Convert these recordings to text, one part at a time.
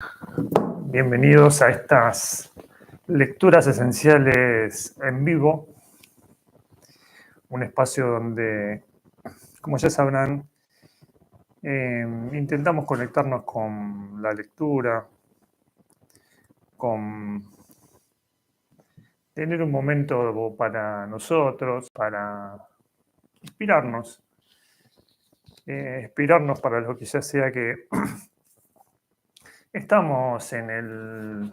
Bienvenidos a estas lecturas esenciales en vivo, un espacio donde, como ya sabrán, intentamos conectarnos con la lectura, con tener un momento para nosotros, para inspirarnos, inspirarnos para lo que ya sea que estamos en el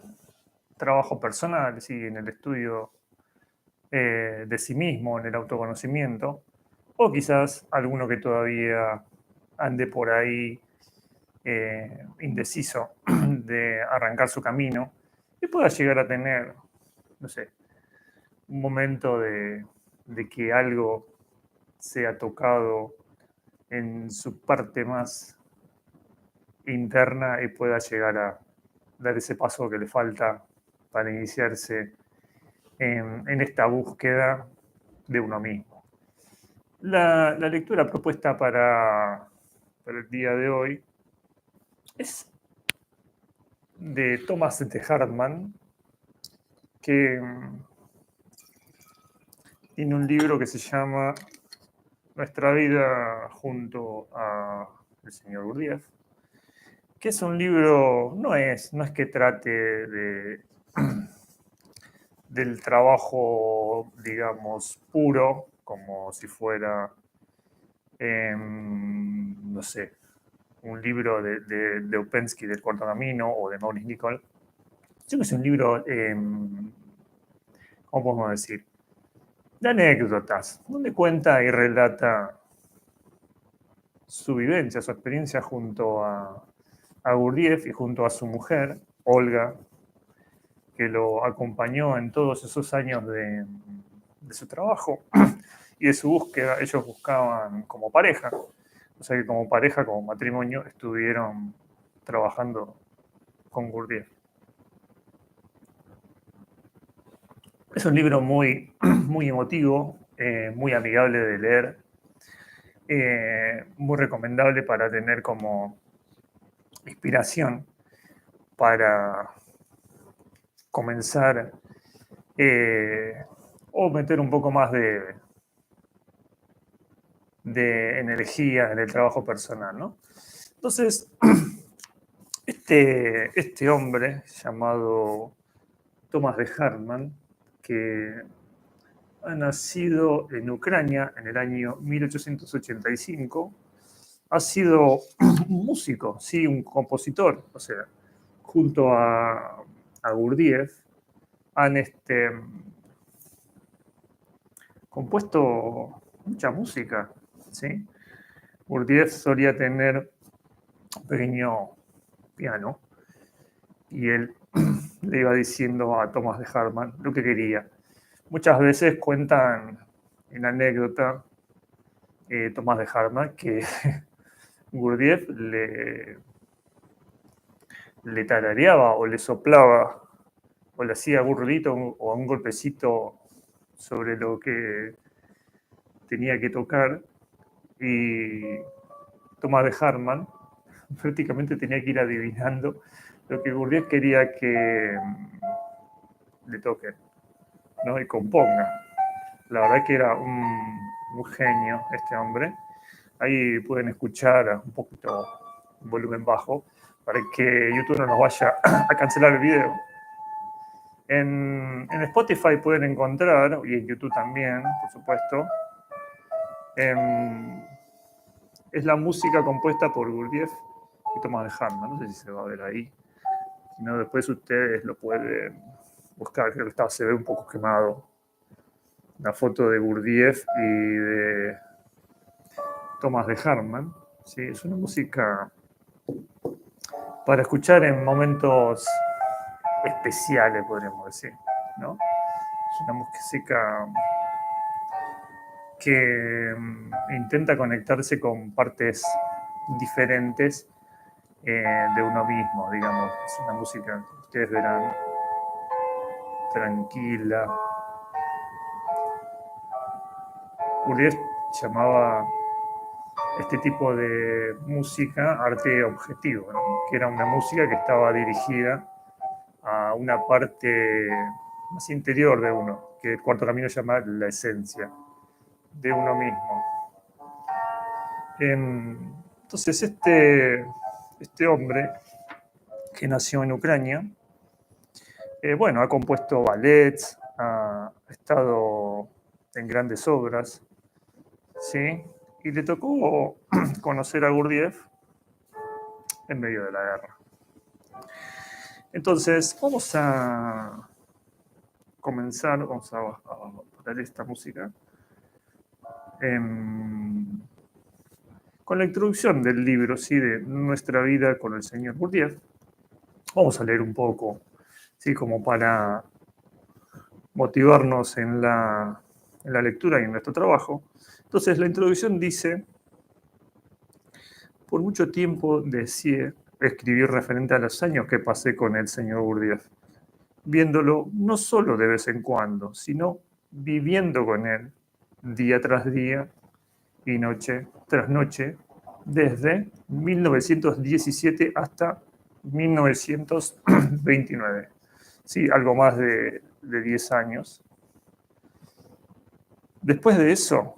trabajo personal, sí, en el estudio de sí mismo, en el autoconocimiento, o quizás alguno que todavía ande por ahí indeciso de arrancar su camino y pueda llegar a tener, no sé, un momento de que algo sea tocado en su parte más interna y pueda llegar a dar ese paso que le falta para iniciarse en esta búsqueda de uno mismo. La lectura propuesta para el día de hoy es de Thomas de Hartmann, que tiene un libro que se llama Nuestra vida junto a el señor Gurdjieff, que es un libro, no es que trate del trabajo, digamos, puro, como si fuera, no sé, un libro de Opensky del Cuarto Camino o de Maurice Nicoll. Yo que es un libro, ¿cómo podemos decir? De anécdotas, donde cuenta y relata su vivencia, su experiencia junto a Gurdjieff y junto a su mujer, Olga, que lo acompañó en todos esos años de su trabajo y de su búsqueda. Ellos buscaban como pareja, o sea que como pareja, como matrimonio, estuvieron trabajando con Gurdjieff. Es un libro muy, muy emotivo, muy amigable de leer, muy recomendable para tener como inspiración para comenzar o meter un poco más de energía en el trabajo personal, ¿no? Entonces, este hombre llamado Thomas de Hartmann, que ha nacido en Ucrania en el año 1885, ha sido un músico, sí, un compositor, o sea, junto a Gurdjieff, han compuesto mucha música, ¿sí? Gurdjieff solía tener un pequeño piano y él le iba diciendo a Thomas de Hartmann lo que quería. Muchas veces cuentan en anécdota Thomas de Hartmann que Gurdjieff le tarareaba o le soplaba o le hacía burrito o un golpecito sobre lo que tenía que tocar y Thomas de Hartmann prácticamente tenía que ir adivinando lo que Gurdjieff quería que le toque, ¿no? Y componga. La verdad que era un genio este hombre. Ahí pueden escuchar un poquito volumen bajo para que YouTube no nos vaya a cancelar el video. En Spotify pueden encontrar, y en YouTube también, por supuesto, es la música compuesta por Gurdjieff y Thomas de Hartmann. No sé si se va a ver ahí. Si no, después ustedes lo pueden buscar. Creo que se ve un poco quemado la foto de Gurdjieff y de Thomas de Hartmann. Sí, es una música para escuchar en momentos especiales, podríamos decir, ¿no? Es una música que intenta conectarse con partes diferentes de uno mismo, digamos. Es una música que ustedes verán tranquila. Gurdjieff llamaba este tipo de música, arte objetivo, ¿no? Que era una música que estaba dirigida a una parte más interior de uno, que el cuarto camino llama la esencia de uno mismo. Entonces, este hombre que nació en Ucrania, bueno, ha compuesto ballets, ha estado en grandes obras, ¿sí? Y le tocó conocer a Gurdjieff en medio de la guerra. Entonces, vamos a comenzar, vamos a poner esta música, con la introducción del libro, ¿sí? De Nuestra vida con el señor Gurdjieff. Vamos a leer un poco, ¿sí? Como para motivarnos en la lectura y en nuestro trabajo. Entonces, la introducción dice: por mucho tiempo deseé escribir referente a los años que pasé con el señor Gurdjieff, viéndolo no solo de vez en cuando, sino viviendo con él día tras día y noche tras noche, desde 1917 hasta 1929. Sí, algo más de 10 años. Después de eso,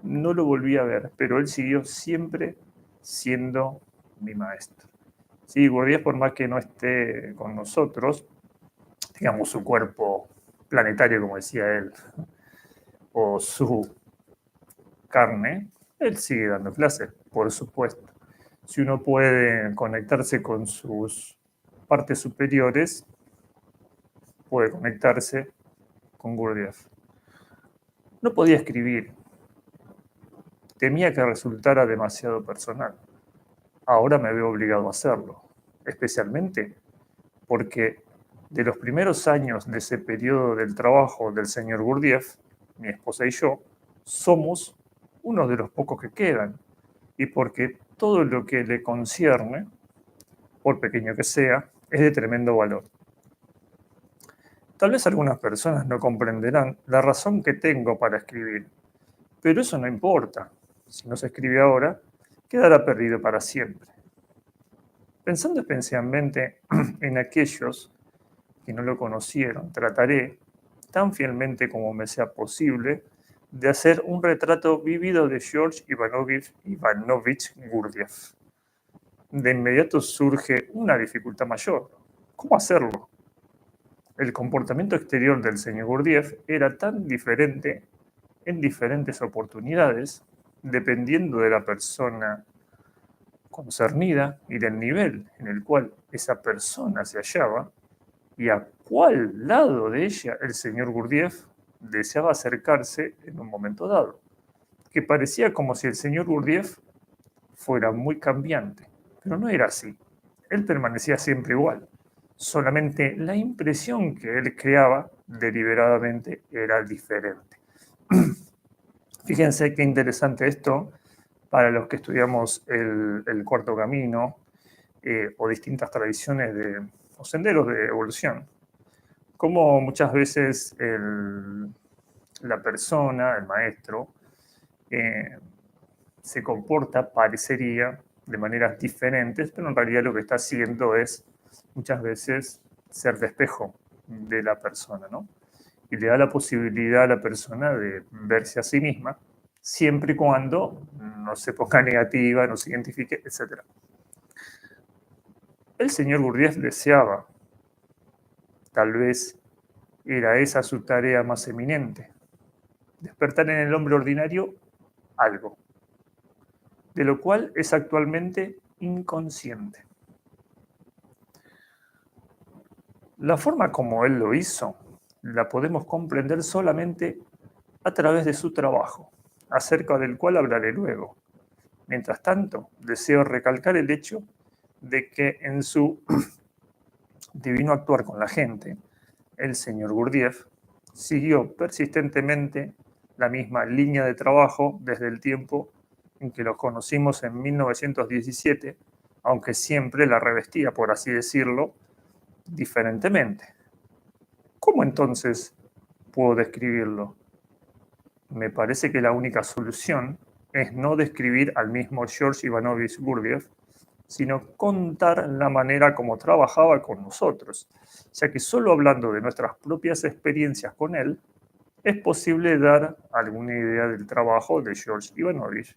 no lo volví a ver, pero él siguió siempre siendo mi maestro. Sí, Gurdjieff, por más que no esté con nosotros, digamos, su cuerpo planetario, como decía él, o su carne, él sigue dando clases, por supuesto. Si uno puede conectarse con sus partes superiores, puede conectarse con Gurdjieff. No podía escribir, temía que resultara demasiado personal. Ahora me veo obligado a hacerlo, especialmente porque de los primeros años de ese periodo del trabajo del señor Gurdjieff, mi esposa y yo, somos uno de los pocos que quedan, y porque todo lo que le concierne, por pequeño que sea, es de tremendo valor. Tal vez algunas personas no comprenderán la razón que tengo para escribir, pero eso no importa. Si no se escribe ahora, quedará perdido para siempre. Pensando especialmente en aquellos que no lo conocieron, trataré, tan fielmente como me sea posible, de hacer un retrato vívido de George Ivanovich Gurdjieff. De inmediato surge una dificultad mayor. ¿Cómo hacerlo? El comportamiento exterior del señor Gurdjieff era tan diferente en diferentes oportunidades, dependiendo de la persona concernida y del nivel en el cual esa persona se hallaba, y a cuál lado de ella el señor Gurdjieff deseaba acercarse en un momento dado, que parecía como si el señor Gurdjieff fuera muy cambiante, pero no era así. Él permanecía siempre igual, solamente la impresión que él creaba deliberadamente era diferente. Fíjense qué interesante esto para los que estudiamos el cuarto camino, o distintas tradiciones o senderos de evolución. Como muchas veces la persona, el maestro, se comporta, parecería, de maneras diferentes, pero en realidad lo que está haciendo es muchas veces ser de espejo de la persona, ¿no? Y le da la posibilidad a la persona de verse a sí misma, siempre y cuando no se ponga negativa, no se identifique, etc. El señor Gurdjieff deseaba, tal vez era esa su tarea más eminente, despertar en el hombre ordinario algo, de lo cual es actualmente inconsciente. La forma como él lo hizo la podemos comprender solamente a través de su trabajo, acerca del cual hablaré luego. Mientras tanto, deseo recalcar el hecho de que en su divino actuar con la gente, el señor Gurdjieff siguió persistentemente la misma línea de trabajo desde el tiempo en que los conocimos en 1917, aunque siempre la revestía, por así decirlo, diferentemente. ¿Cómo entonces puedo describirlo? Me parece que la única solución es no describir al mismo George Ivanovich Gurdjieff, sino contar la manera como trabajaba con nosotros, ya que solo hablando de nuestras propias experiencias con él, es posible dar alguna idea del trabajo de George Ivanovich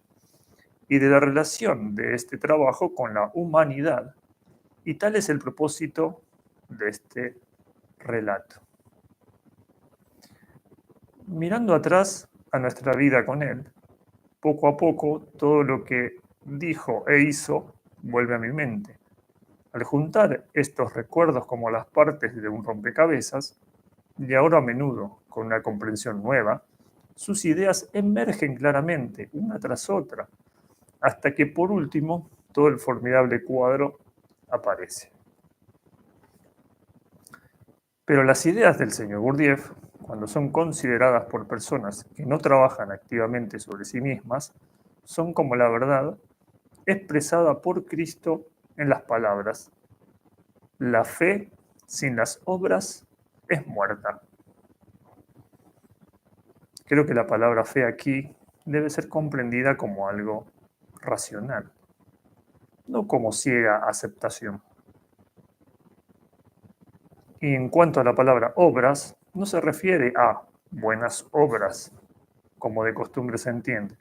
y de la relación de este trabajo con la humanidad. Y tal es el propósito de este relato. Mirando atrás a nuestra vida con él, poco a poco todo lo que dijo e hizo vuelve a mi mente. Al juntar estos recuerdos como las partes de un rompecabezas, y ahora a menudo con una comprensión nueva, sus ideas emergen claramente, una tras otra, hasta que por último todo el formidable cuadro aparece. Pero las ideas del señor Gurdjieff, cuando son consideradas por personas que no trabajan activamente sobre sí mismas, son como la verdad expresada por Cristo en las palabras: la fe sin las obras es muerta. Creo que la palabra fe aquí debe ser comprendida como algo racional, no como ciega aceptación. Y en cuanto a la palabra obras, no se refiere a buenas obras, como de costumbre se entiende.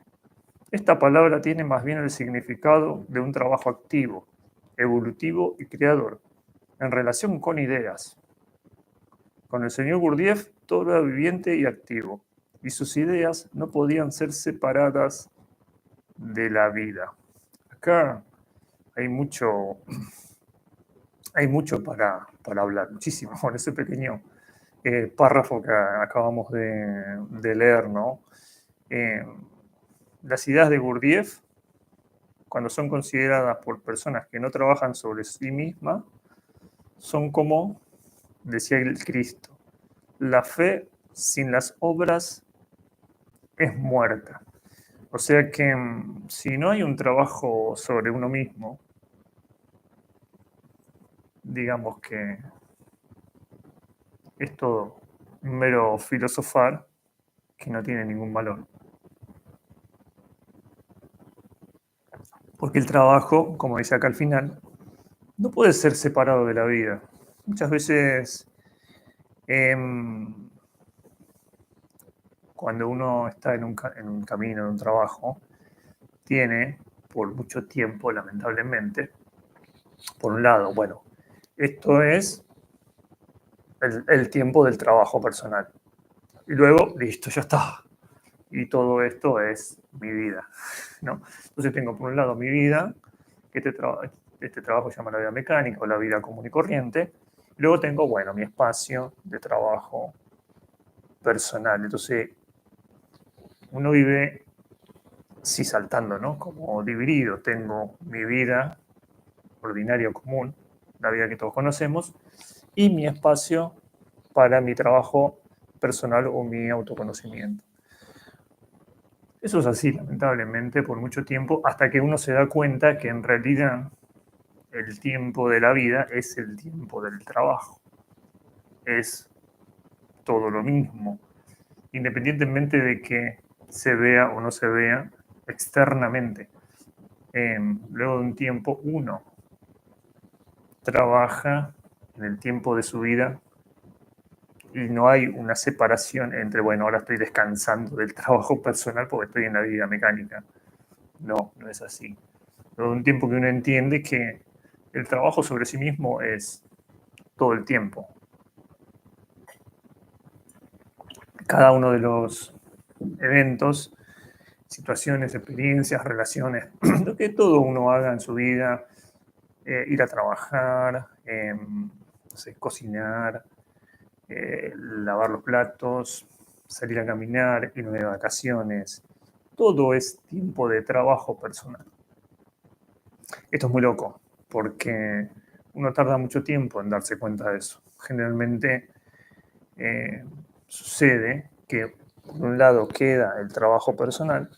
Esta palabra tiene más bien el significado de un trabajo activo, evolutivo y creador, en relación con ideas. Con el señor Gurdjieff todo era viviente y activo, y sus ideas no podían ser separadas de la vida. Acá hay mucho, hay mucho para hablar, muchísimo, con ese pequeño párrafo que acabamos de leer, ¿no? Eh, las ideas de Gurdjieff, cuando son consideradas por personas que no trabajan sobre sí mismas, son como decía el Cristo: la fe sin las obras es muerta. O sea que si no hay un trabajo sobre uno mismo, digamos que es todo un mero filosofar que no tiene ningún valor. Porque el trabajo, como dice acá al final, no puede ser separado de la vida. Muchas veces, cuando uno está en un camino, en un trabajo, tiene por mucho tiempo, lamentablemente, por un lado, bueno, esto es el tiempo del trabajo personal. Y luego, listo, ya está. Y todo esto es mi vida, ¿no? Entonces tengo por un lado mi vida, que este trabajo se llama la vida mecánica o la vida común y corriente. Y luego tengo, bueno, mi espacio de trabajo personal. Entonces uno vive, sí, saltando, ¿no? Como dividido. Tengo mi vida ordinaria o común, la vida que todos conocemos, y mi espacio para mi trabajo personal o mi autoconocimiento. Eso es así, lamentablemente, por mucho tiempo, hasta que uno se da cuenta que en realidad el tiempo de la vida es el tiempo del trabajo. Es todo lo mismo, independientemente de que se vea o no se vea externamente. Luego de un tiempo, uno trabaja en el tiempo de su vida y no hay una separación entre, bueno, ahora estoy descansando del trabajo personal porque estoy en la vida mecánica. No, no es así. Luego de un tiempo que uno entiende que el trabajo sobre sí mismo es todo el tiempo. Cada uno de los eventos, situaciones, experiencias, relaciones, lo que todo uno haga en su vida, ir a trabajar, no sé, cocinar, lavar los platos, salir a caminar, irme de vacaciones, todo es tiempo de trabajo personal. Esto es muy loco, porque uno tarda mucho tiempo en darse cuenta de eso. Generalmente sucede que por un lado queda el trabajo personal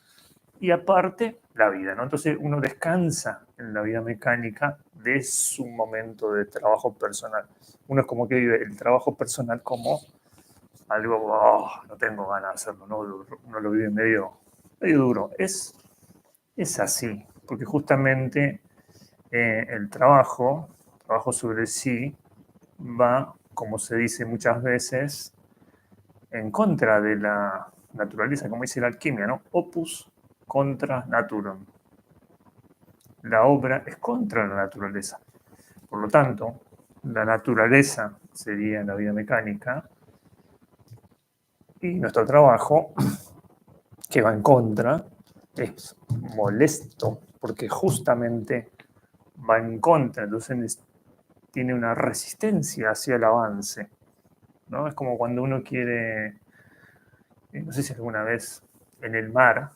y aparte la vida, ¿no? Entonces uno descansa en la vida mecánica de su momento de trabajo personal. Uno es como que vive el trabajo personal como algo, oh, no tengo ganas de hacerlo, ¿no? Uno lo vive medio duro. Es Es así, porque justamente el trabajo sobre sí, va, como se dice muchas veces, en contra de la naturaleza, como dice la alquimia, ¿no? Opus contra naturam. La obra es contra la naturaleza. Por lo tanto, la naturaleza sería la vida mecánica y nuestro trabajo, que va en contra, es molesto porque justamente va en contra, entonces tiene una resistencia hacia el avance, ¿no? Es como cuando uno quiere, no sé si alguna vez en el mar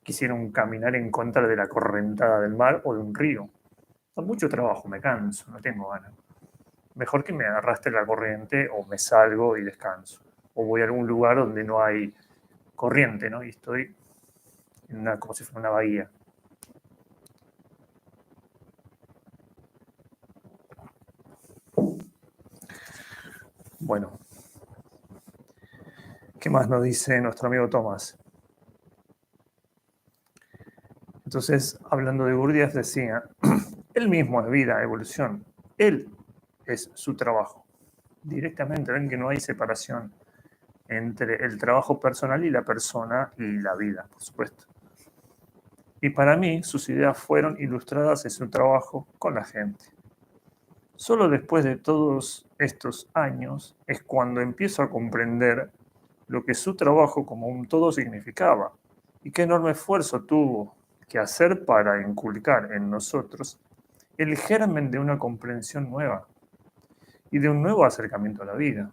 quisieron caminar en contra de la correntada del mar o de un río. Con mucho trabajo, me canso, no tengo ganas. Mejor que me arrastre la corriente o me salgo y descanso. O voy a algún lugar donde no hay corriente, ¿no? Y estoy en una, como si fuera una bahía. Bueno, ¿qué más nos dice nuestro amigo Tomás? Entonces, hablando de Gurdjieff, decía, él mismo es vida, evolución. Él es su trabajo. Directamente, ven que no hay separación entre el trabajo personal y la persona y la vida, por supuesto. Y para mí, sus ideas fueron ilustradas en su trabajo con la gente. Solo después de todos estos años es cuando empiezo a comprender lo que su trabajo como un todo significaba y qué enorme esfuerzo tuvo que hacer para inculcar en nosotros el germen de una comprensión nueva y de un nuevo acercamiento a la vida.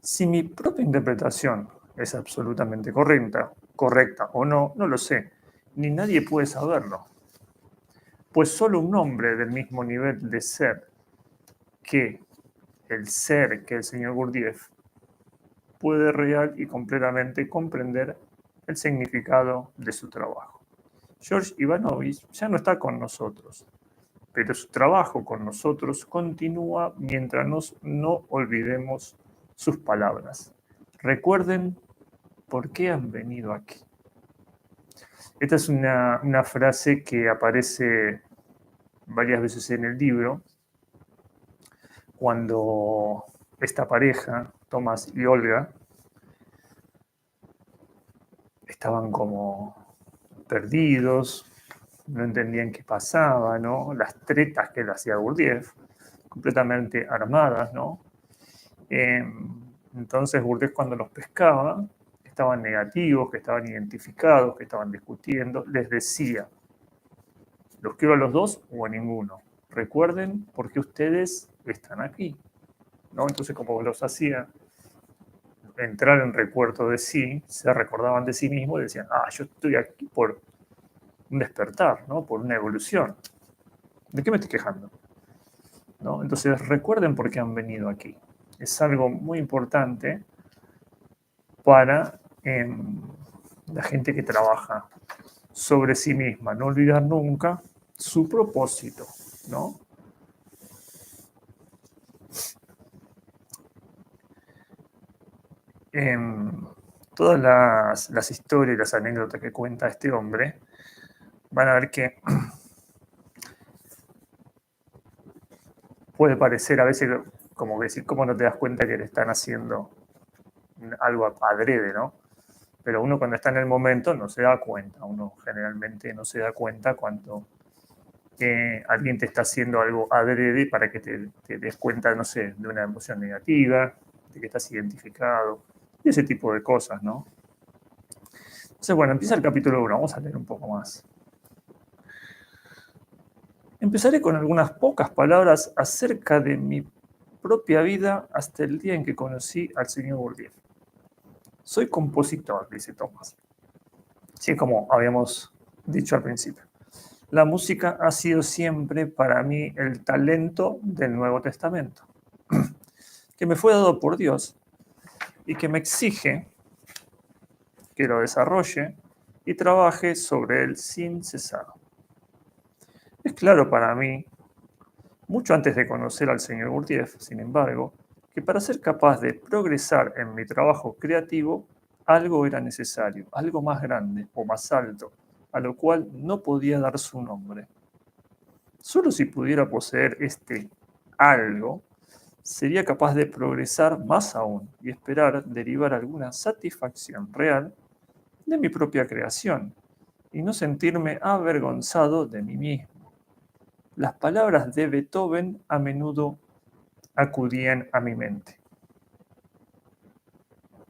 Si mi propia interpretación es absolutamente correcta o no, no lo sé, ni nadie puede saberlo, pues solo un hombre del mismo nivel de ser que el ser que el señor Gurdjieff puede real y completamente comprender el significado de su trabajo. George Ivanovich ya no está con nosotros, pero su trabajo con nosotros continúa mientras no olvidemos sus palabras. Recuerden por qué han venido aquí. Esta es una frase que aparece varias veces en el libro, cuando esta pareja, Tomás y Olga, estaban como perdidos, no entendían qué pasaba, ¿no? Las tretas que le hacía Gurdjieff, completamente armadas, ¿no? Eh, entonces Gurdjieff cuando los pescaba, estaban negativos, que estaban identificados, que estaban discutiendo, les decía, los quiero a los dos o a ninguno. Recuerden por qué ustedes están aquí, ¿no? Entonces como los hacía entrar en recuerdo de sí, se recordaban de sí mismos y decían, yo estoy aquí por un despertar, ¿no? Por una evolución. ¿De qué me estoy quejando? ¿No? Entonces recuerden por qué han venido aquí. Es algo muy importante para la gente que trabaja sobre sí misma, no olvidar nunca su propósito, ¿no? Todas las historias y las anécdotas que cuenta este hombre van a ver que puede parecer a veces como decir, ¿cómo no te das cuenta que le están haciendo algo adrede, ¿no? Pero uno cuando está en el momento no se da cuenta, uno generalmente no se da cuenta cuando alguien te está haciendo algo adrede para que te des cuenta, no sé, de una emoción negativa, de que estás identificado, y ese tipo de cosas, ¿no? Entonces, bueno, empieza el capítulo 1, vamos a leer un poco más. Empezaré con algunas pocas palabras acerca de mi propia vida hasta el día en que conocí al señor Gurdjieff. Soy compositor, dice Thomas. Sí, como habíamos dicho al principio. La música ha sido siempre para mí el talento del Nuevo Testamento, que me fue dado por Dios y que me exige que lo desarrolle y trabaje sobre él sin cesar. Es claro para mí, mucho antes de conocer al señor Gurdjieff, sin embargo, que para ser capaz de progresar en mi trabajo creativo, Algo era necesario, algo más grande o más alto, a lo cual no podía dar su nombre. Solo si pudiera poseer este algo, sería capaz de progresar más aún y esperar derivar alguna satisfacción real de mi propia creación y no sentirme avergonzado de mí mismo. Las palabras de Beethoven a menudo acudían a mi mente.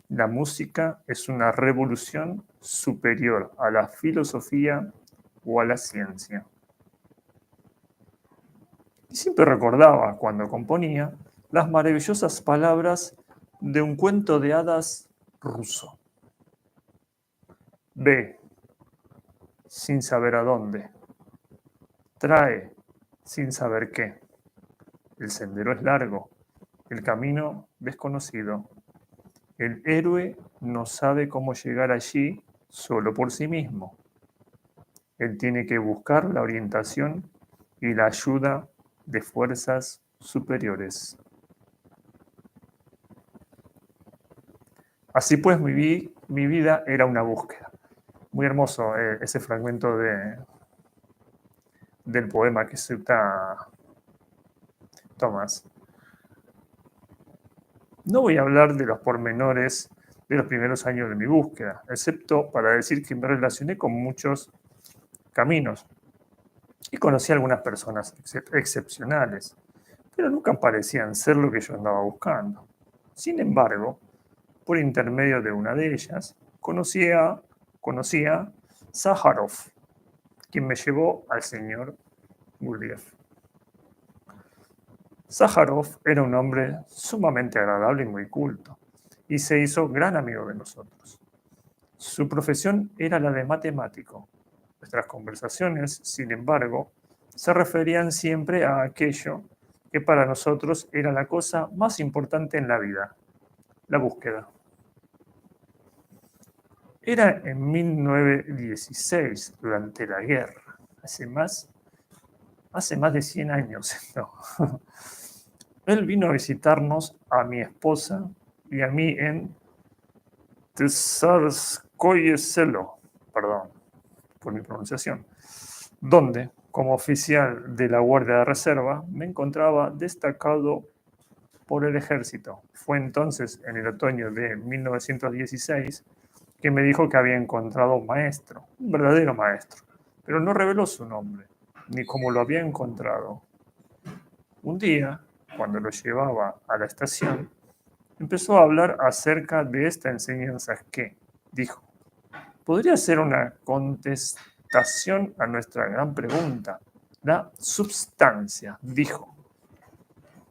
La música es una revolución superior a la filosofía o a la ciencia. Y siempre recordaba, cuando componía, las maravillosas palabras de un cuento de hadas ruso. Ve, sin saber a dónde. Trae, sin saber qué. El sendero es largo, el camino desconocido. El héroe no sabe cómo llegar allí solo por sí mismo. Él tiene que buscar la orientación y la ayuda de fuerzas superiores. Así pues, mi vida era una búsqueda. Muy hermoso ese fragmento del poema que cita Thomas. No voy a hablar de los pormenores de los primeros años de mi búsqueda, excepto para decir que me relacioné con muchos caminos y conocí a algunas personas excepcionales, pero nunca parecían ser lo que yo andaba buscando. Sin embargo, por intermedio de una de ellas, conocí a Sájarov, quien me llevó al señor Gurdjieff. Sájarov era un hombre sumamente agradable y muy culto, y se hizo gran amigo de nosotros. Su profesión era la de matemático. Nuestras conversaciones, sin embargo, se referían siempre a aquello que para nosotros era la cosa más importante en la vida, la búsqueda. Era en 1916, durante la guerra, hace más de 100 años. No. Él vino a visitarnos a mi esposa y a mí en Tsarskoye Selo, perdón por mi pronunciación, donde, como oficial de la Guardia de Reserva, me encontraba destacado por el ejército. Fue entonces, en el otoño de 1916, que me dijo que había encontrado un maestro, un verdadero maestro, pero no reveló su nombre, ni cómo lo había encontrado. Un día, cuando lo llevaba a la estación, empezó a hablar acerca de esta enseñanza que, dijo, podría ser una contestación a nuestra gran pregunta. La substancia, dijo,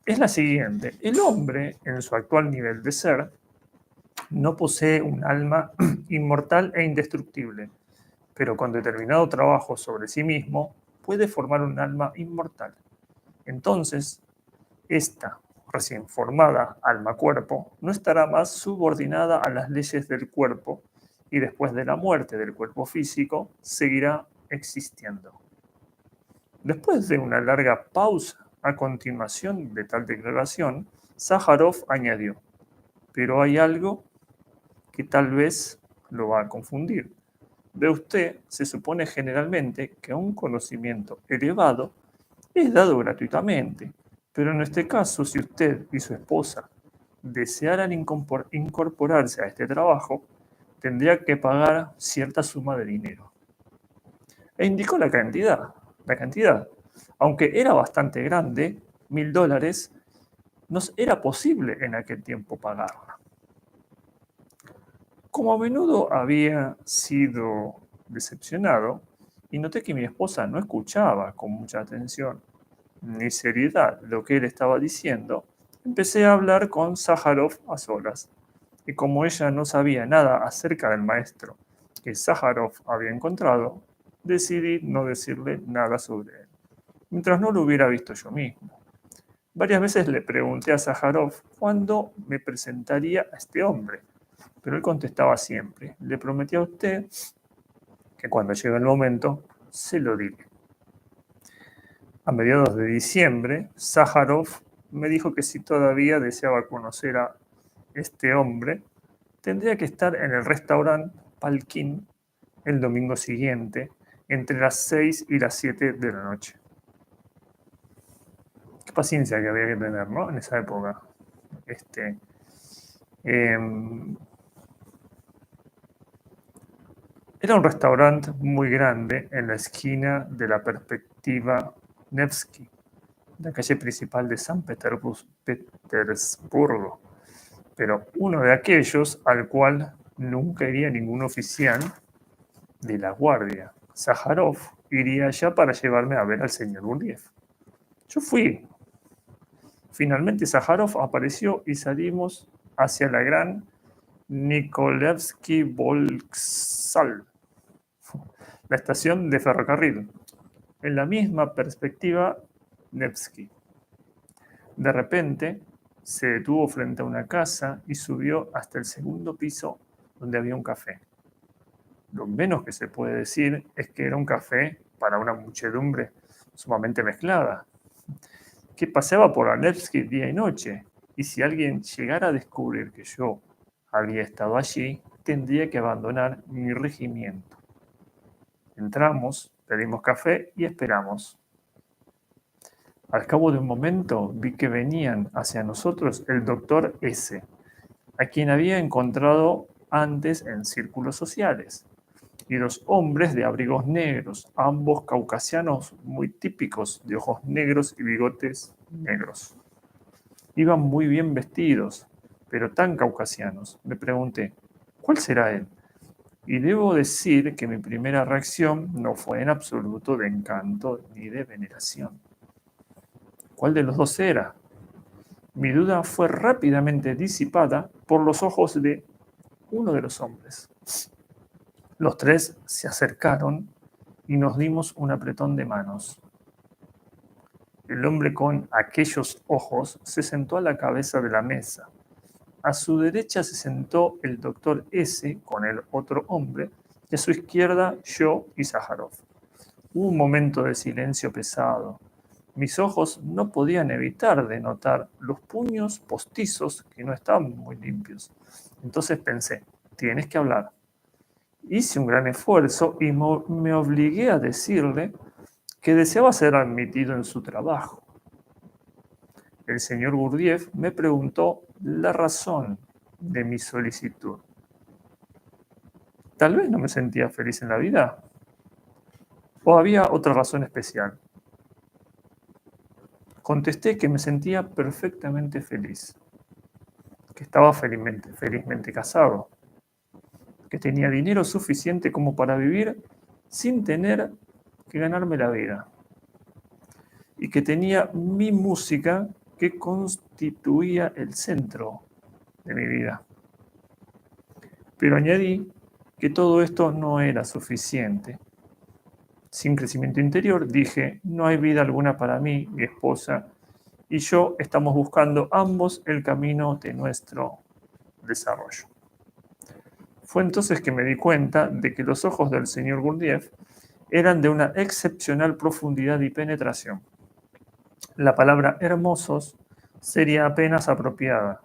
es la siguiente. El hombre, en su actual nivel de ser, no posee un alma inmortal e indestructible, pero con determinado trabajo sobre sí mismo puede formar un alma inmortal. Entonces, esta recién formada alma-cuerpo no estará más subordinada a las leyes del cuerpo y después de la muerte del cuerpo físico seguirá existiendo. Después de una larga pausa a continuación de tal declaración, Sájarov añadió, pero hay algo que tal vez lo va a confundir. De usted se supone generalmente que un conocimiento elevado es dado gratuitamente, pero en este caso, si usted y su esposa desearan incorporarse a este trabajo, tendría que pagar cierta suma de dinero. E indicó la cantidad. Aunque era bastante grande, $1000, nos era posible en aquel tiempo pagarla. Como a menudo había sido decepcionado, y noté que mi esposa no escuchaba con mucha atención ni seriedad lo que él estaba diciendo, empecé a hablar con Sájarov a solas. Y como ella no sabía nada acerca del maestro que Sájarov había encontrado, decidí no decirle nada sobre él, mientras no lo hubiera visto yo mismo. Varias veces le pregunté a Sájarov cuándo me presentaría a este hombre, pero él contestaba siempre, le prometí a usted que cuando llegue el momento se lo diré. A mediados de diciembre, Sájarov me dijo que si todavía deseaba conocer a este hombre, tendría que estar en el restaurante Palquín el domingo siguiente, entre las 6 y las 7 de la noche. Qué paciencia que había que tener, ¿no? En esa época. Era un restaurante muy grande en la esquina de la Perspectiva Nevsky, la calle principal de San Petersburgo, pero uno de aquellos al cual nunca iría ningún oficial de la guardia. Sájarov iría allá para llevarme a ver al señor Gurdjieff. Yo fui. Finalmente Sájarov apareció y salimos hacia la gran Nikolaevsky Volksal, la estación de ferrocarril, en la misma perspectiva Nevsky. De repente se detuvo frente a una casa y subió hasta el segundo piso donde había un café. Lo menos que se puede decir es que era un café para una muchedumbre sumamente mezclada, que paseaba por la Nevsky día y noche, y si alguien llegara a descubrir que yo había estado allí, tendría que abandonar mi regimiento. Entramos, pedimos café y esperamos. Al cabo de un momento vi que venían hacia nosotros el doctor S., a quien había encontrado antes en círculos sociales, y dos hombres de abrigos negros, ambos caucasianos muy típicos, de ojos negros y bigotes negros. Iban muy bien vestidos, pero tan caucasianos. Me pregunté, ¿cuál será él? Y debo decir que mi primera reacción no fue en absoluto de encanto ni de veneración. ¿Cuál de los dos era? Mi duda fue rápidamente disipada por los ojos de uno de los hombres. Los tres se acercaron y nos dimos un apretón de manos. El hombre con aquellos ojos se sentó a la cabeza de la mesa. A su derecha se sentó el doctor S. con el otro hombre y a su izquierda yo y Sájarov. Hubo un momento de silencio pesado. Mis ojos no podían evitar de notar los puños postizos que no estaban muy limpios. Entonces pensé, tienes que hablar. Hice un gran esfuerzo y me obligué a decirle que deseaba ser admitido en su trabajo. El señor Gurdjieff me preguntó la razón de mi solicitud. Tal vez no me sentía feliz en la vida, o había otra razón especial. Contesté que me sentía perfectamente feliz, que estaba felizmente casado, que tenía dinero suficiente como para vivir sin tener que ganarme la vida, y que tenía mi música que constituía el centro de mi vida. Pero añadí que todo esto no era suficiente. Sin crecimiento interior, dije, no hay vida alguna para mí, mi esposa y yo estamos buscando ambos el camino de nuestro desarrollo. Fue entonces que me di cuenta de que los ojos del señor Gurdjieff eran de una excepcional profundidad y penetración. La palabra hermosos sería apenas apropiada,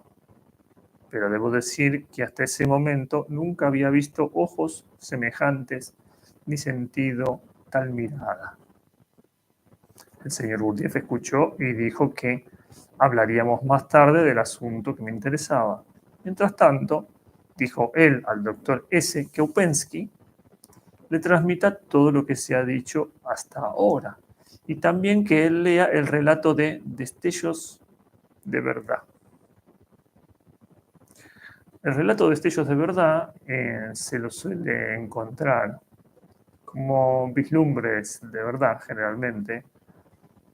pero debo decir que hasta ese momento nunca había visto ojos semejantes ni sentido tal mirada. El señor Gurdjieff escuchó y dijo que hablaríamos más tarde del asunto que me interesaba. Mientras tanto, dijo él al doctor S. que Upensky le transmita todo lo que se ha dicho hasta ahora y también que él lea el relato de Destellos de Verdad. El relato de Destellos de Verdad se lo suele encontrar como vislumbres de verdad generalmente.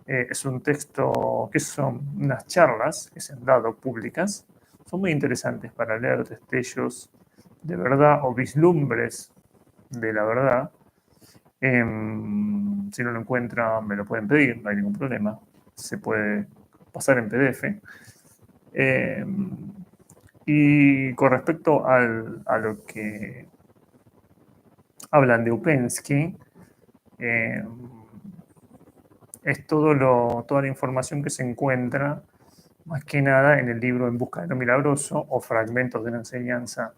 Es un texto que son unas charlas que se han dado públicas. Son muy interesantes para leer destellos de verdad o vislumbres de la verdad. Si no lo encuentran, me lo pueden pedir, no hay ningún problema. Se puede pasar en PDF. Y con respecto a lo que hablan de Upensky, es toda la información que se encuentra más que nada en el libro En busca de lo milagroso o fragmentos de la enseñanza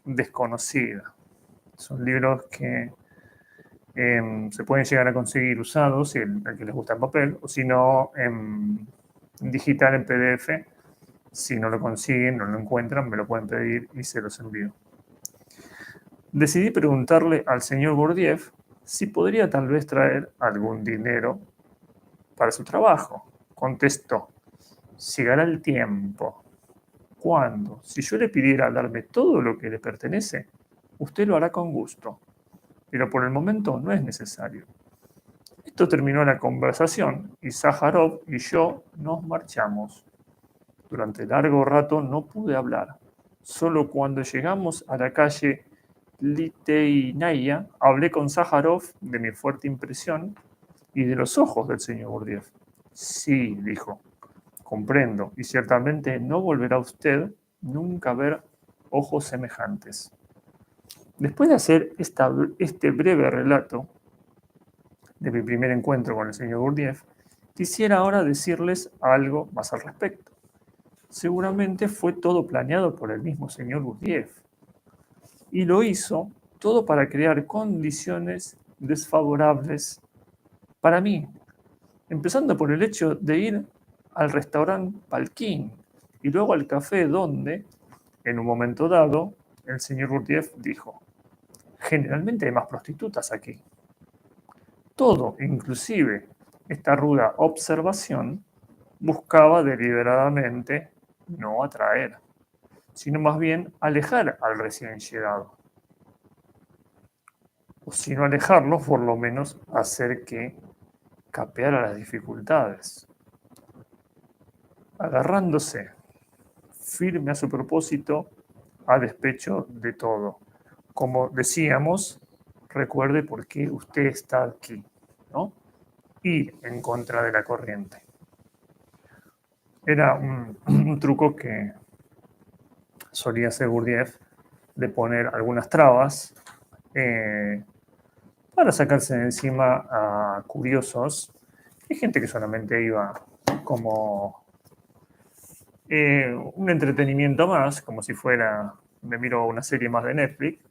desconocida. Son libros que se pueden llegar a conseguir usados, si el que les gusta en papel, o si no, en digital, en PDF. Si no lo consiguen, no lo encuentran, me lo pueden pedir y se los envío. Decidí preguntarle al señor Gurdjieff si podría tal vez traer algún dinero para su trabajo. Contestó: llegará el tiempo. ¿Cuándo? Si yo le pidiera darme todo lo que le pertenece, usted lo hará con gusto, pero por el momento no es necesario. Esto terminó la conversación y Sájarov y yo nos marchamos. Durante largo rato no pude hablar. Solo cuando llegamos a la calle Liteinaya hablé con Sájarov de mi fuerte impresión y de los ojos del señor Gurdjieff. Sí, dijo, comprendo, y ciertamente no volverá usted nunca a ver ojos semejantes. Después de hacer este breve relato de mi primer encuentro con el señor Gurdjieff, quisiera ahora decirles algo más al respecto. Seguramente fue todo planeado por el mismo señor Gurdjieff, y lo hizo todo para crear condiciones desfavorables para mí, empezando por el hecho de ir al restaurante Palquín y luego al café donde, en un momento dado, el señor Gurdjieff dijo: generalmente hay más prostitutas aquí. Todo, inclusive esta ruda observación, buscaba deliberadamente no atraer, sino más bien alejar al recién llegado. O si no alejarlo, por lo menos hacer que capeara las dificultades. Agarrándose firme a su propósito a despecho de todo. Como decíamos, recuerde por qué usted está aquí, ¿no? Ir en contra de la corriente. Era un truco que solía hacer Gurdjieff, de poner algunas trabas para sacarse de encima a curiosos y gente que solamente iba como un entretenimiento más, como si fuera, me miro una serie más de Netflix,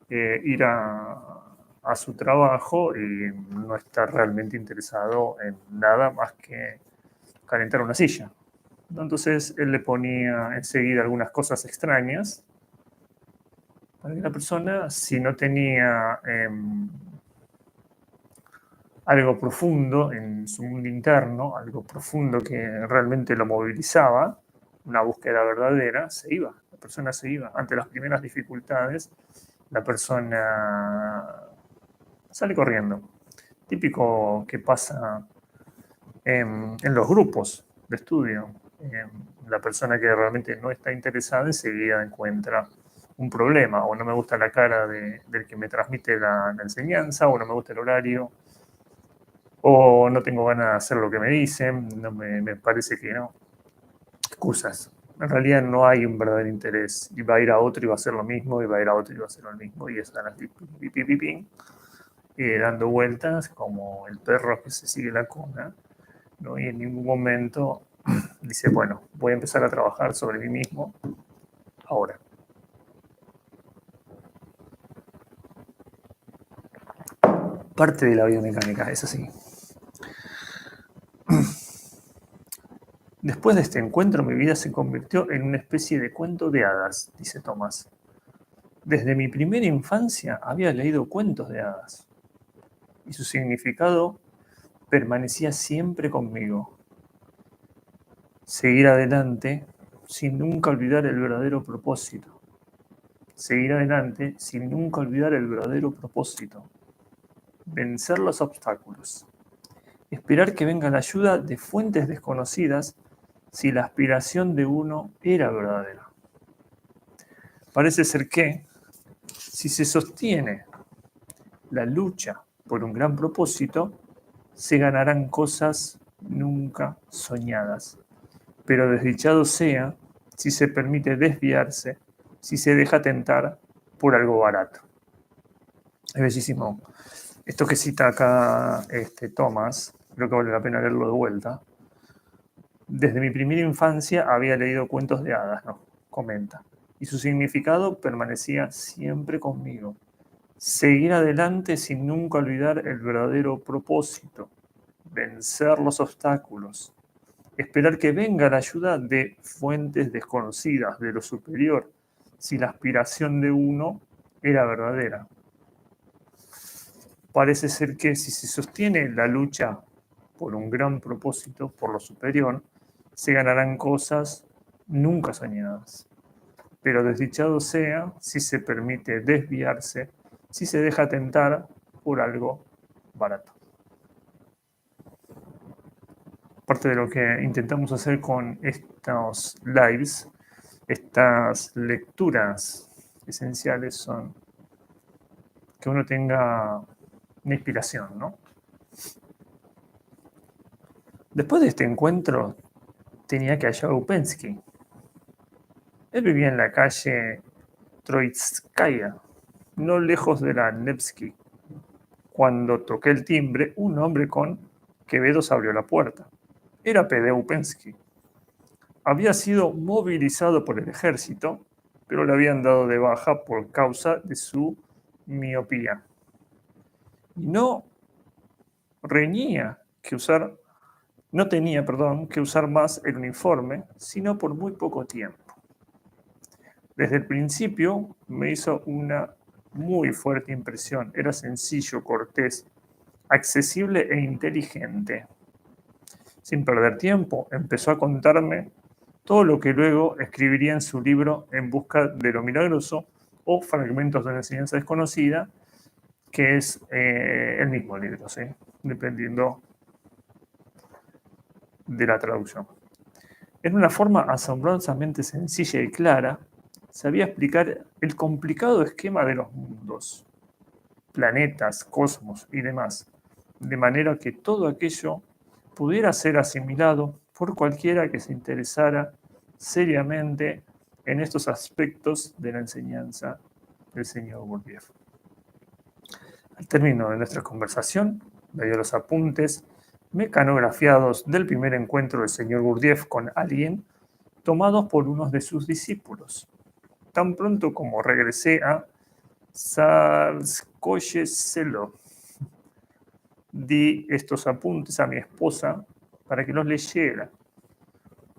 ir a su trabajo y no estar realmente interesado en nada más que calentar una silla. Entonces él le ponía enseguida algunas cosas extrañas para que la persona, si no tenía algo profundo en su mundo interno, algo profundo que realmente lo movilizaba, una búsqueda verdadera, se iba, la persona se iba. Ante las primeras dificultades, la persona sale corriendo. Típico que pasa en los grupos de estudio. La persona que realmente no está interesada enseguida encuentra un problema, o no me gusta la cara del que me transmite la enseñanza, o no me gusta el horario, o no tengo ganas de hacer lo que me dicen, no me parece que no. Excusas. En realidad no hay un verdadero interés. Y va a ir a otro y va a hacer lo mismo, y va a ir a otro y va a hacer lo mismo, y están así, dando vueltas como el perro que se sigue la cola, ¿no? Y en ningún momento dice, bueno, voy a empezar a trabajar sobre mí mismo ahora. Parte de la biomecánica, es así. Después de este encuentro, mi vida se convirtió en una especie de cuento de hadas, dice Thomas. Desde mi primera infancia había leído cuentos de hadas, y su significado permanecía siempre conmigo. Seguir adelante sin nunca olvidar el verdadero propósito. Seguir adelante sin nunca olvidar el verdadero propósito. Vencer los obstáculos. Esperar que venga la ayuda de fuentes desconocidas si la aspiración de uno era verdadera. Parece ser que, si se sostiene la lucha por un gran propósito, se ganarán cosas nunca soñadas. Pero desdichado sea si se permite desviarse, si se deja tentar por algo barato. Es bellísimo. Esto que cita acá Thomas, creo que vale la pena leerlo de vuelta. Desde mi primera infancia había leído cuentos de hadas, ¿no? Comenta. y su significado permanecía siempre conmigo. Seguir adelante sin nunca olvidar el verdadero propósito, vencer los obstáculos, esperar que venga la ayuda de fuentes desconocidas, de lo superior, si la aspiración de uno era verdadera. Parece ser que si se sostiene la lucha por un gran propósito, por lo superior, se ganarán cosas nunca soñadas. Pero desdichado sea si se permite desviarse, si se deja tentar por algo barato. Parte de lo que intentamos hacer con estos lives, estas lecturas esenciales, son que uno tenga una inspiración, ¿no? Después de este encuentro, tenía que hallar a Upensky. Él vivía en la calle Troitskaya, no lejos de la Nevsky. Cuando toqué el timbre, un hombre con Quevedos abrió la puerta. Era P.D. Upensky. Había sido movilizado por el ejército, pero le habían dado de baja por causa de su miopía. Y no tenía que usar más el uniforme, sino por muy poco tiempo. Desde el principio me hizo una muy fuerte impresión. Era sencillo, cortés, accesible e inteligente. Sin perder tiempo, empezó a contarme todo lo que luego escribiría en su libro En busca de lo milagroso o Fragmentos de una enseñanza desconocida, que es el mismo libro, ¿sí? Dependiendo de la traducción. En una forma asombrosamente sencilla y clara, sabía explicar el complicado esquema de los mundos, planetas, cosmos y demás, de manera que todo aquello pudiera ser asimilado por cualquiera que se interesara seriamente en estos aspectos de la enseñanza del señor Gurdjieff. Al término de nuestra conversación, me dio los apuntes mecanografiados del primer encuentro del señor Gurdjieff con alguien, tomados por unos de sus discípulos. Tan pronto como regresé a Tsarskoye Selo, di estos apuntes a mi esposa para que los leyera.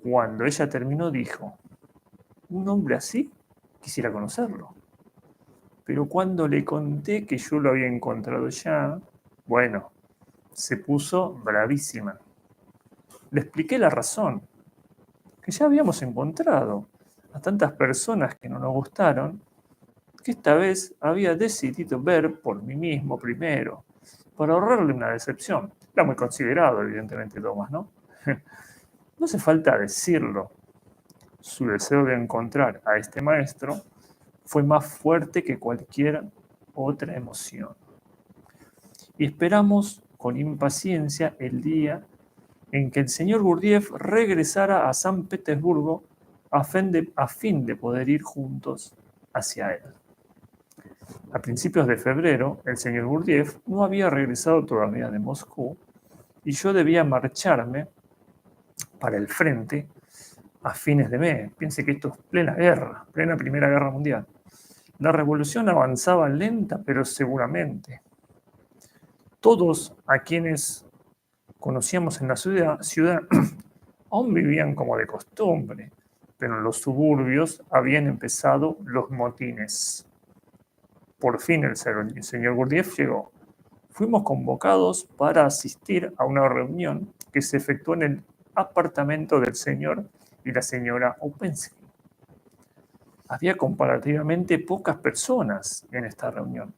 Cuando ella terminó, dijo: un hombre así, quisiera conocerlo. Pero cuando le conté que yo lo había encontrado ya, bueno, se puso bravísima. Le expliqué la razón, que ya habíamos encontrado a tantas personas que no nos gustaron, que esta vez había decidido ver por mí mismo primero, para ahorrarle una decepción. Era muy considerado, evidentemente, Thomas, ¿no? No hace falta decirlo. Su deseo de encontrar a este maestro fue más fuerte que cualquier otra emoción. Y esperamos con impaciencia el día en que el señor Gurdjieff regresara a San Petersburgo a fin de poder ir juntos hacia él. A principios de febrero, el señor Gurdjieff no había regresado todavía de Moscú y yo debía marcharme para el frente a fines de mes. Piense que esto es plena guerra, plena Primera Guerra Mundial. La revolución avanzaba lenta, pero seguramente. Todos a quienes conocíamos en la ciudad aún vivían como de costumbre, pero en los suburbios habían empezado los motines. Por fin el señor Gurdjieff llegó. Fuimos convocados para asistir a una reunión que se efectuó en el apartamento del señor y la señora Upensky. Había comparativamente pocas personas en esta reunión.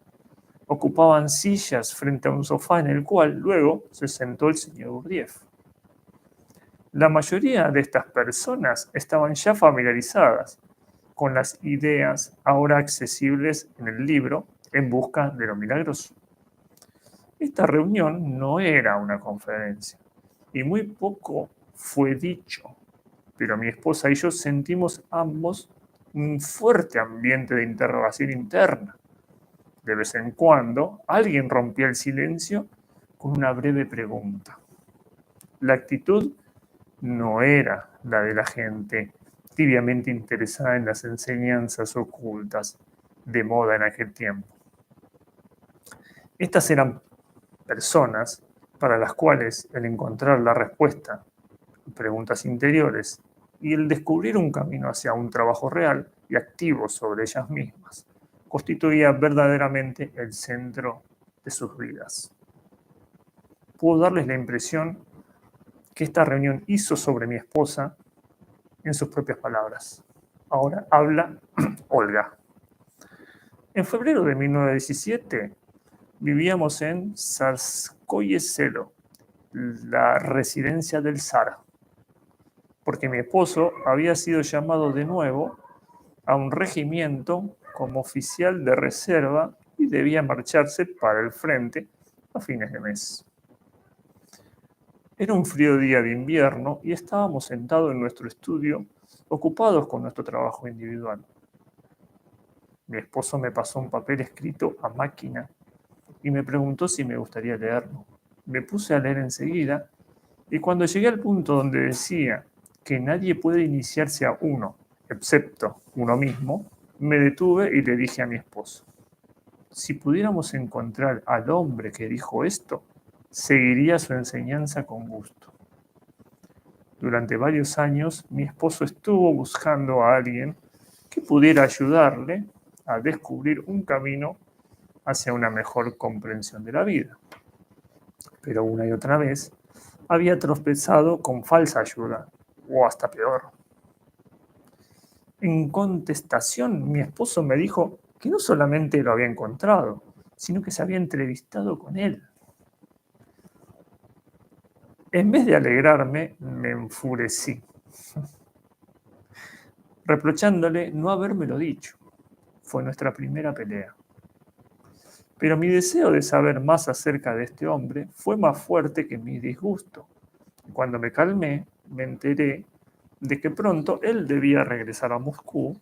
Ocupaban sillas frente a un sofá en el cual luego se sentó el señor Gurdjieff. La mayoría de estas personas estaban ya familiarizadas con las ideas ahora accesibles en el libro En busca de lo milagroso. Esta reunión no era una conferencia y muy poco fue dicho, pero mi esposa y yo sentimos ambos un fuerte ambiente de interrogación interna. De vez en cuando, alguien rompía el silencio con una breve pregunta. La actitud no era la de la gente tibiamente interesada en las enseñanzas ocultas de moda en aquel tiempo. Estas eran personas para las cuales el encontrar la respuesta a preguntas interiores y el descubrir un camino hacia un trabajo real y activo sobre ellas mismas constituía verdaderamente el centro de sus vidas. Puedo darles la impresión que esta reunión hizo sobre mi esposa en sus propias palabras. Ahora habla Olga. En febrero de 1917 vivíamos en Tsarskoye Selo, la residencia del zar, porque mi esposo había sido llamado de nuevo a un regimiento como oficial de reserva y debía marcharse para el frente a fines de mes. Era un frío día de invierno y estábamos sentados en nuestro estudio, ocupados con nuestro trabajo individual. Mi esposo me pasó un papel escrito a máquina y me preguntó si me gustaría leerlo. Me puse a leer enseguida y cuando llegué al punto donde decía que nadie puede iniciarse a uno, excepto uno mismo, me detuve y le dije a mi esposo, si pudiéramos encontrar al hombre que dijo esto, seguiría su enseñanza con gusto. Durante varios años, mi esposo estuvo buscando a alguien que pudiera ayudarle a descubrir un camino hacia una mejor comprensión de la vida. Pero una y otra vez había tropezado con falsa ayuda, o hasta peor. En contestación, mi esposo me dijo que no solamente lo había encontrado, sino que se había entrevistado con él. En vez de alegrarme, me enfurecí, reprochándole no habérmelo dicho. Fue nuestra primera pelea. Pero mi deseo de saber más acerca de este hombre fue más fuerte que mi disgusto. Cuando me calmé, me enteré de que pronto él debía regresar a Moscú,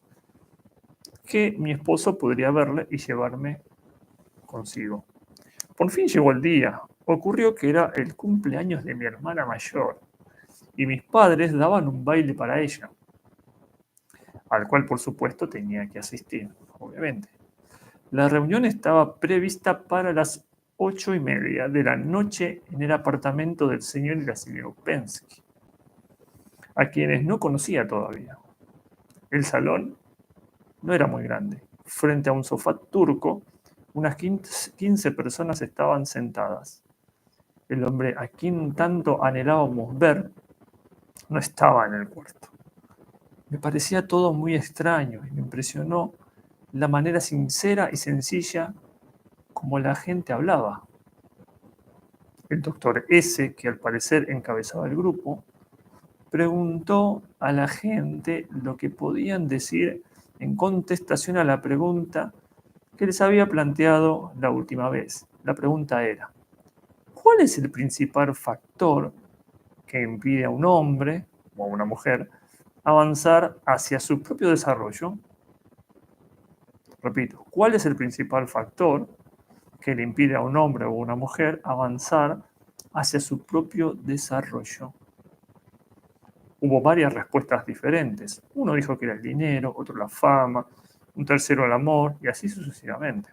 que mi esposo podría verle y llevarme consigo. Por fin llegó el día. Ocurrió que era el cumpleaños de mi hermana mayor y mis padres daban un baile para ella, al cual por supuesto tenía que asistir, obviamente. La reunión estaba prevista para las 8:30 de la noche en el apartamento del señor Grasilio Pensky, a quienes no conocía todavía. El salón no era muy grande. Frente a un sofá turco, unas 15 personas estaban sentadas. El hombre a quien tanto anhelábamos ver no estaba en el cuarto. Me parecía todo muy extraño y me impresionó la manera sincera y sencilla como la gente hablaba. El doctor S., que al parecer encabezaba el grupo, preguntó a la gente lo que podían decir en contestación a la pregunta que les había planteado la última vez. La pregunta era, ¿cuál es el principal factor que impide a un hombre o a una mujer avanzar hacia su propio desarrollo? Repito, ¿cuál es el principal factor que le impide a un hombre o a una mujer avanzar hacia su propio desarrollo? Hubo varias respuestas diferentes. Uno dijo que era el dinero, otro la fama, un tercero el amor y así sucesivamente.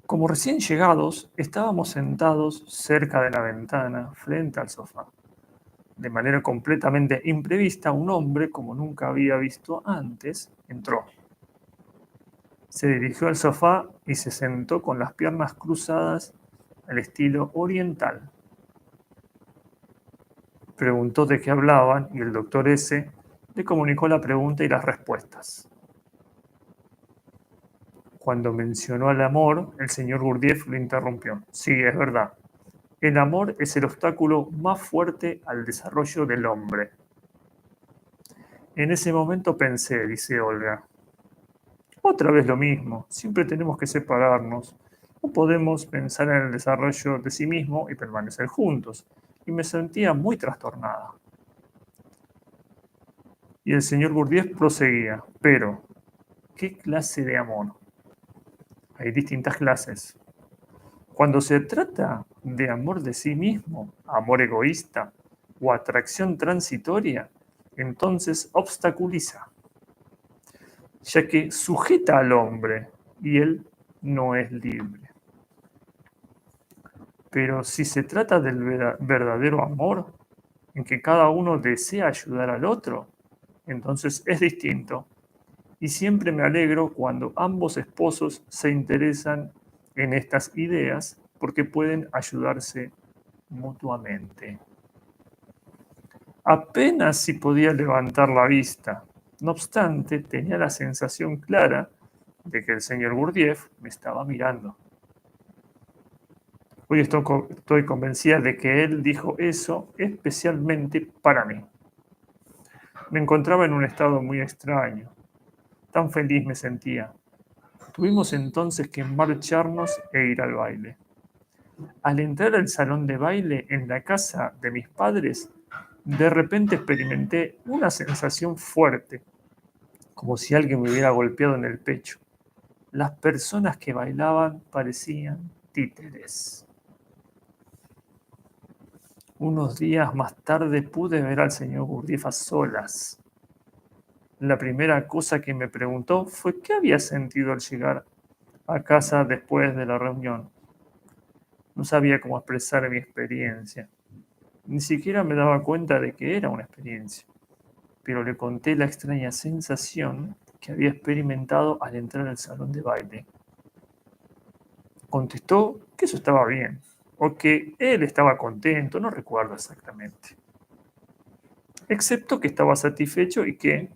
Como recién llegados, estábamos sentados cerca de la ventana, frente al sofá. De manera completamente imprevista, un hombre, como nunca había visto antes, entró. Se dirigió al sofá y se sentó con las piernas cruzadas al estilo oriental. Preguntó de qué hablaban y el doctor S. le comunicó la pregunta y las respuestas. Cuando mencionó al amor, el señor Gurdjieff lo interrumpió. Sí, es verdad. El amor es el obstáculo más fuerte al desarrollo del hombre. En ese momento pensé, dice Olga, otra vez lo mismo, siempre tenemos que separarnos. No podemos pensar en el desarrollo de sí mismo y permanecer juntos. Y me sentía muy trastornada. Y el señor Gurdjieff proseguía, pero, ¿qué clase de amor? Hay distintas clases. Cuando se trata de amor de sí mismo, amor egoísta o atracción transitoria, entonces obstaculiza, ya que sujeta al hombre y él no es libre. Pero si se trata del verdadero amor, en que cada uno desea ayudar al otro, entonces es distinto. Y siempre me alegro cuando ambos esposos se interesan en estas ideas porque pueden ayudarse mutuamente. Apenas si podía levantar la vista. No obstante, tenía la sensación clara de que el señor Gurdjieff me estaba mirando. Hoy estoy convencida de que él dijo eso especialmente para mí. Me encontraba en un estado muy extraño. Tan feliz me sentía. Tuvimos entonces que marcharnos e ir al baile. Al entrar al salón de baile en la casa de mis padres, de repente experimenté una sensación fuerte, como si alguien me hubiera golpeado en el pecho. Las personas que bailaban parecían títeres. Unos días más tarde pude ver al señor Gurdjieff a solas. La primera cosa que me preguntó fue qué había sentido al llegar a casa después de la reunión. No sabía cómo expresar mi experiencia. Ni siquiera me daba cuenta de que era una experiencia, pero le conté la extraña sensación que había experimentado al entrar al salón de baile. Contestó que eso estaba bien, o que él estaba contento, no recuerdo exactamente. Excepto que estaba satisfecho y que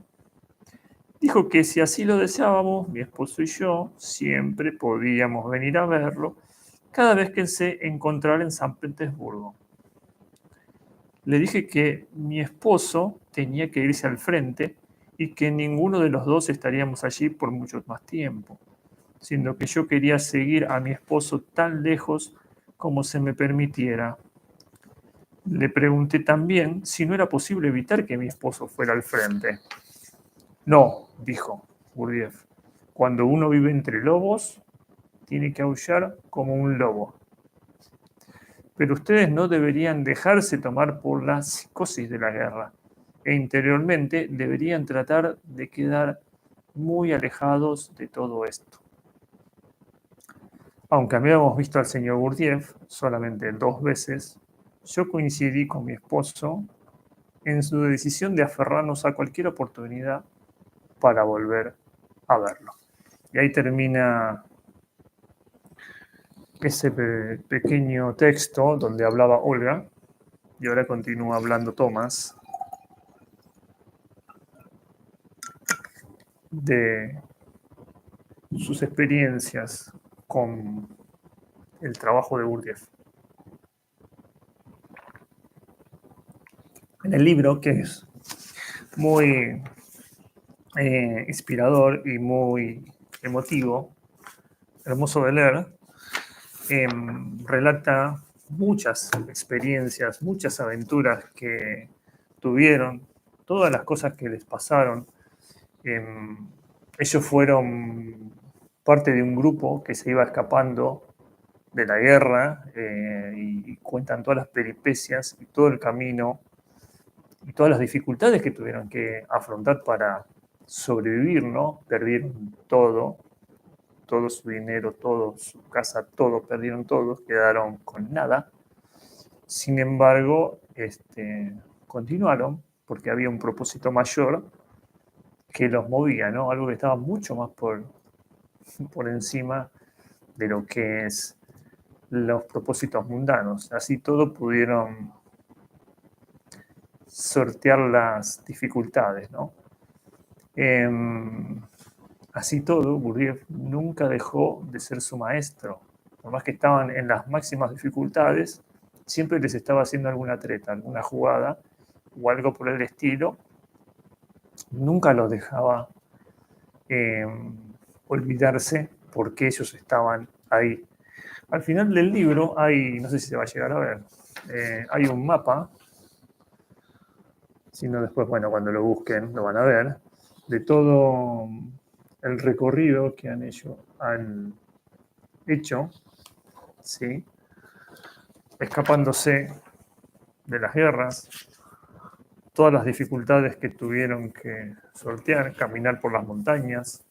dijo que si así lo deseábamos, mi esposo y yo siempre podíamos venir a verlo cada vez que se encontrara en San Petersburgo. Le dije que mi esposo tenía que irse al frente y que ninguno de los dos estaríamos allí por mucho más tiempo, siendo que yo quería seguir a mi esposo tan lejos como se me permitiera. Le pregunté también si no era posible evitar que mi esposo fuera al frente. No, dijo Gurdjieff, cuando uno vive entre lobos, tiene que aullar como un lobo. Pero ustedes no deberían dejarse tomar por la psicosis de la guerra e interiormente deberían tratar de quedar muy alejados de todo esto. Aunque habíamos visto al señor Gurdjieff solamente 2 veces, yo coincidí con mi esposo en su decisión de aferrarnos a cualquier oportunidad para volver a verlo. Y ahí termina ese pequeño texto donde hablaba Olga y ahora continúa hablando Tomás de sus experiencias con el trabajo de Gurdjieff. En el libro, que es muy inspirador y muy emotivo, hermoso de leer, relata muchas experiencias, muchas aventuras que tuvieron, todas las cosas que les pasaron. Ellos fueron parte de un grupo que se iba escapando de la guerra y cuentan todas las peripecias y todo el camino y todas las dificultades que tuvieron que afrontar para sobrevivir, ¿no? Perdieron todo, todo su dinero, toda su casa, todo, perdieron todo, quedaron con nada. Sin embargo, continuaron porque había un propósito mayor que los movía, ¿no? Algo que estaba mucho más por encima de lo que es los propósitos mundanos. Así todo pudieron sortear las dificultades, ¿no? Así todo, Gurdjieff nunca dejó de ser su maestro. Por más que estaban en las máximas dificultades, siempre les estaba haciendo alguna treta, alguna jugada o algo por el estilo. Nunca los dejaba olvidarse porque ellos estaban ahí. Al final del libro hay, no sé si se va a llegar a ver, hay un mapa, si no después, bueno, cuando lo busquen lo van a ver, de todo el recorrido que han hecho, ¿sí? Escapándose de las guerras, todas las dificultades que tuvieron que sortear, caminar por las montañas,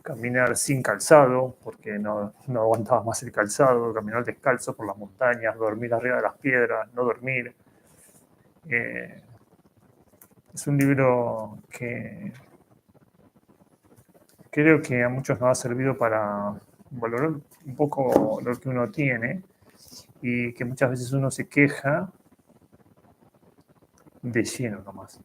caminar sin calzado, porque no aguantaba más el calzado, caminar descalzo por las montañas, dormir arriba de las piedras, no dormir. Es un libro que creo que a muchos nos ha servido para valorar un poco lo que uno tiene y que muchas veces uno se queja de lleno nomás.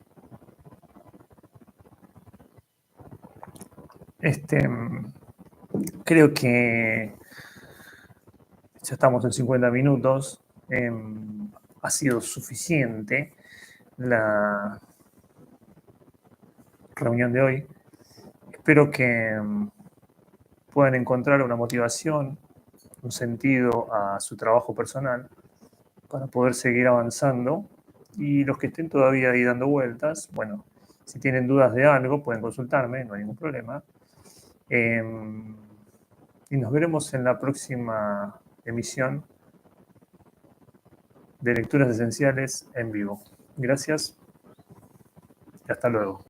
Creo que ya estamos en 50 minutos. Ha sido suficiente la reunión de hoy. Espero que puedan encontrar una motivación, un sentido a su trabajo personal para poder seguir avanzando. Y los que estén todavía ahí dando vueltas, bueno, si tienen dudas de algo, pueden consultarme, no hay ningún problema. Y nos veremos en la próxima emisión de Lecturas Esenciales en vivo. Gracias y hasta luego.